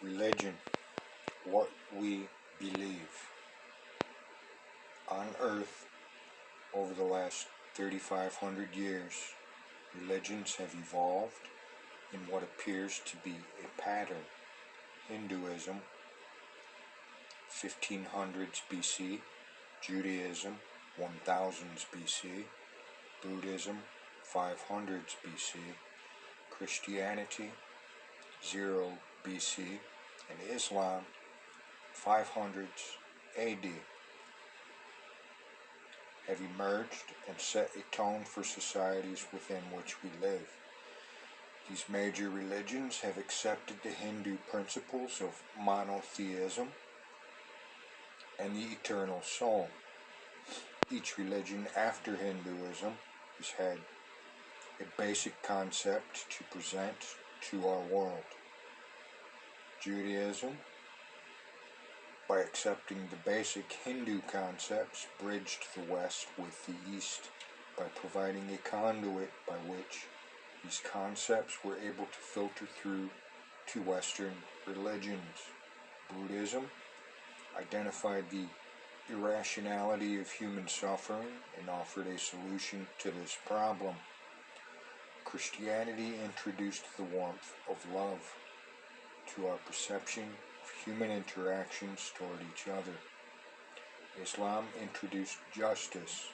Religion, what we believe. On Earth, over the last 3,500 years, religions have evolved in what appears to be a pattern. Hinduism, 1500s BC, Judaism, 1000s BC, Buddhism, 500s BC, Christianity, 0 BC, and Islam, 500s AD, have emerged and set a tone for societies within which we live. These major religions have accepted the Hindu principles of monotheism and the eternal soul. Each religion after Hinduism has had a basic concept to present to our world. Judaism, by accepting the basic Hindu concepts, bridged the West with the East by providing a conduit by which these concepts were able to filter through to Western religions. Buddhism identified the irrationality of human suffering and offered a solution to this problem. Christianity introduced the warmth of love to our perception of human interactions toward each other. Islam introduced justice,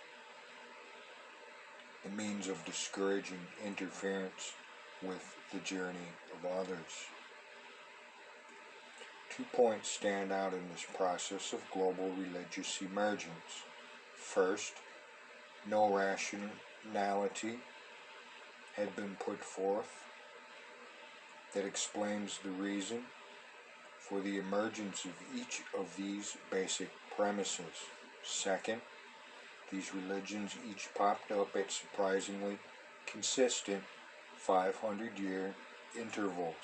the means of discouraging interference with the journey of others. 2 points stand out in this process of global religious emergence. First, no rationality had been put forth that explains the reason for the emergence of each of these basic premises. Second, these religions each popped up at surprisingly consistent 500-year intervals.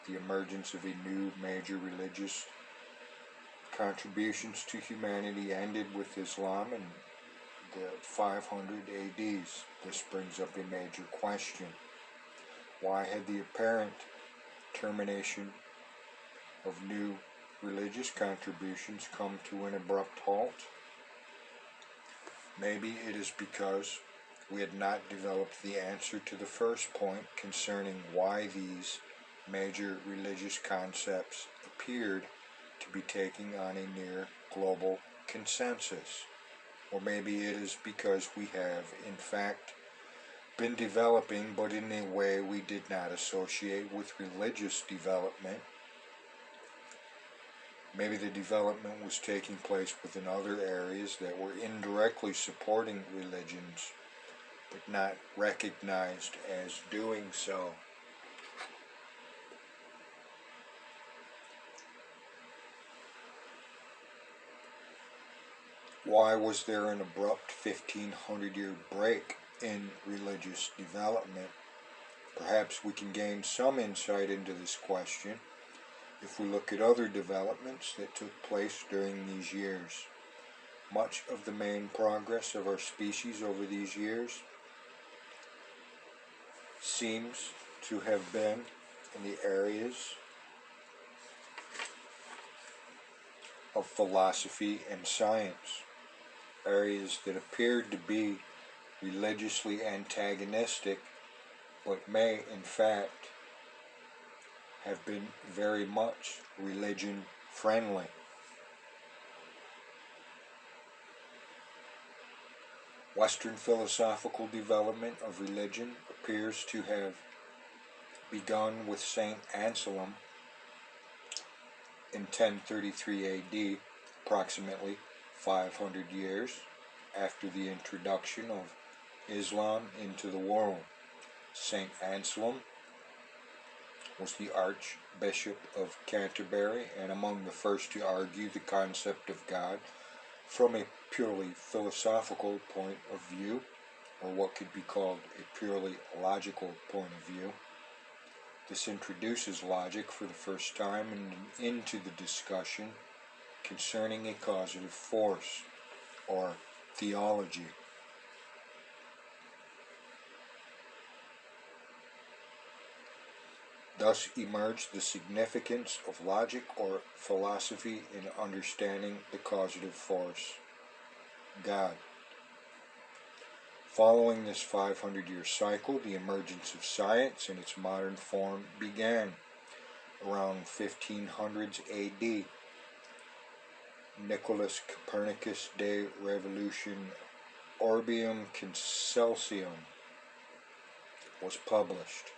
The emergence of a new major religious contributions to humanity ended with Islam in the 500 ADs. This brings up a major question. Why had the apparent termination of new religious contributions come to an abrupt halt? Maybe it is because we had not developed the answer to the first point concerning why these major religious concepts appeared to be taking on a near global consensus. Or maybe it is because we have, in fact, been developing, but in a way we did not associate with religious development. Maybe the development was taking place within other areas that were indirectly supporting religions, but not recognized as doing so. Why was there an abrupt 1500-year break in religious development? Perhaps we can gain some insight into this question if we look at other developments that took place during these years. Much of the main progress of our species over these years seems to have been in the areas of philosophy and science, areas that appeared to be religiously antagonistic, but may in fact have been very much religion friendly. Western philosophical development of religion appears to have begun with Saint Anselm in 1033 AD, approximately 500 years after the introduction of Islam into the world. Saint Anselm was the Archbishop of Canterbury and among the first to argue the concept of God from a purely philosophical point of view, or what could be called a purely logical point of view. This introduces logic for the first time into the discussion concerning a causative force, or theology. Thus emerged the significance of logic or philosophy in understanding the causative force, God. Following this 500-year cycle, the emergence of science in its modern form began. Around 1500s AD, Nicholas Copernicus' De Revolution Orbium Concelsium was published.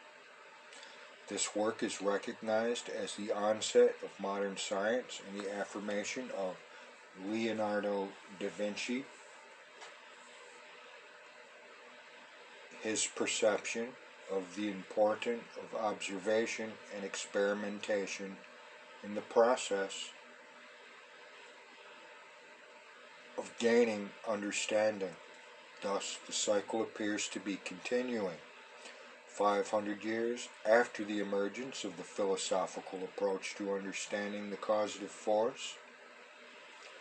This work is recognized as the onset of modern science and the affirmation of Leonardo da Vinci, his perception of the importance of observation and experimentation in the process of gaining understanding. Thus, the cycle appears to be continuing. 500 years after the emergence of the philosophical approach to understanding the causative force,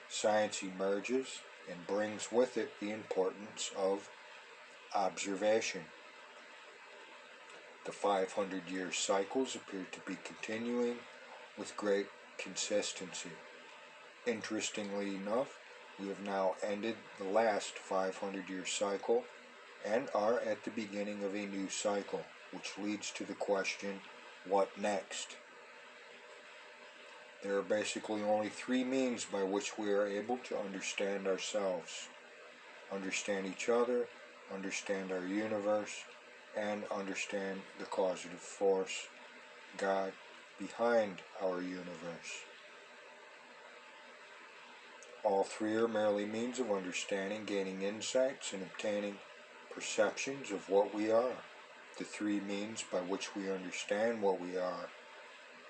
science emerges and brings with it the importance of observation. The 500-year cycles appear to be continuing with great consistency. Interestingly enough, we have now ended the last 500-year cycle and are at the beginning of a new cycle, which leads to the question, what next? There are basically only three means by which we are able to understand ourselves, understand each other, understand our universe, and understand the causative force, God, behind our universe. All three are merely means of understanding, gaining insights, and obtaining perceptions of what we are. The three means by which we understand what we are,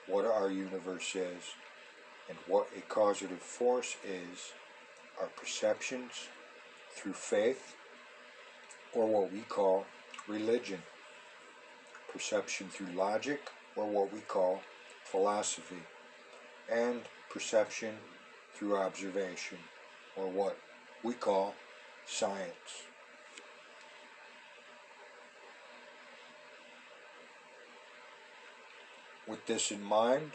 what our universe is, and what a causative force is, are perceptions through faith, or what we call religion, perception through logic, or what we call philosophy, and perception through observation, or what we call science. With this in mind,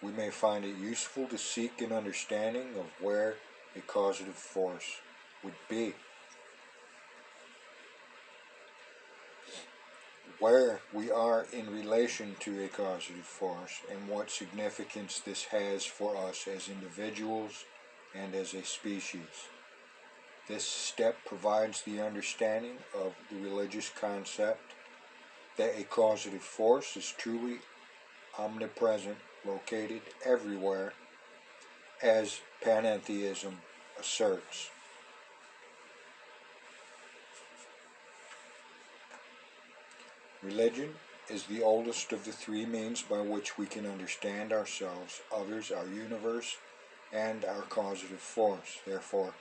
we may find it useful to seek an understanding of where a causative force would be. Where we are in relation to a causative force and what significance this has for us as individuals and as a species. This step provides the understanding of the religious concept that a causative force is truly omnipresent, located everywhere, as panentheism asserts. Religion is the oldest of the three means by which we can understand ourselves, others, our universe, and our causative force. Therefore,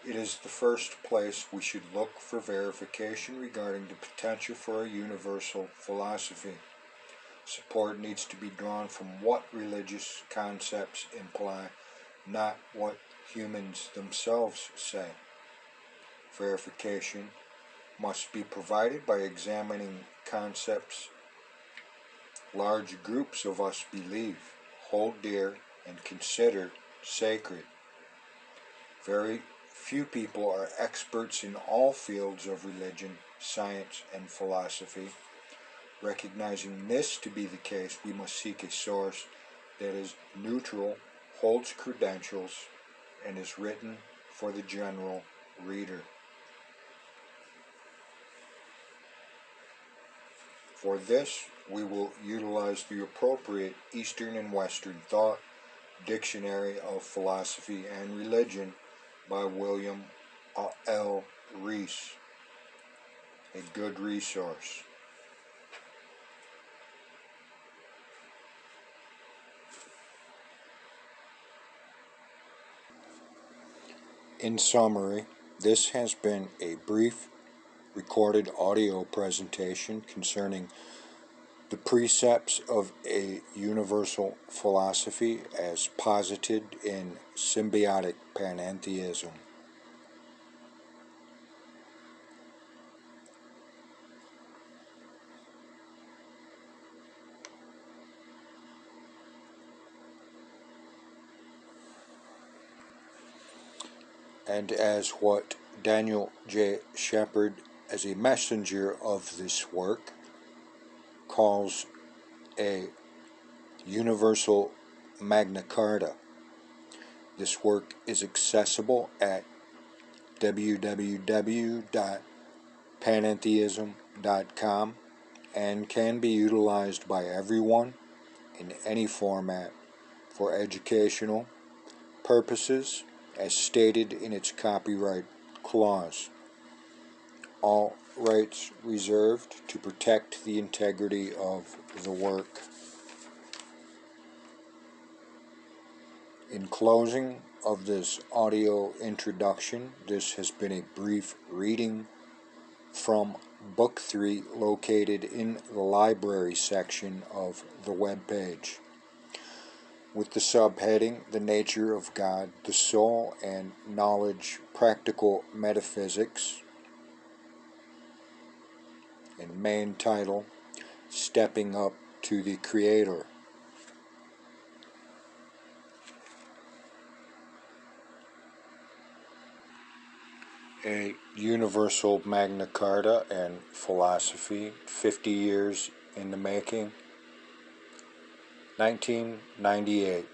it is the first place we should look for verification regarding the potential for a universal philosophy. Support needs to be drawn from what religious concepts imply, not what humans themselves say. Verification must be provided by examining concepts large groups of us believe, hold dear, and consider sacred. Very few people are experts in all fields of religion, science, and philosophy. Recognizing this to be the case, we must seek a source that is neutral, holds credentials, and is written for the general reader. For this, we will utilize the appropriate Eastern and Western Thought Dictionary of Philosophy and Religion by William L. Rees, a good resource. In summary, this has been a brief recorded audio presentation concerning the precepts of a universal philosophy as posited in symbiotic panentheism. and as what Daniel J. Shepard, as a messenger of this work, calls a universal Magna Carta. This work is accessible at www.panentheism.com and can be utilized by everyone in any format for educational purposes as stated in its copyright clause. All rights reserved to protect the integrity of the work. In closing of this audio introduction, this has been a brief reading from Book 3 located in the library section of the web page, with the subheading The Nature of God, the Soul, and Knowledge, Practical Metaphysics, and main title Stepping Up to the Creator. A Universal Magna Carta and Philosophy, 50 years in the making, 1998.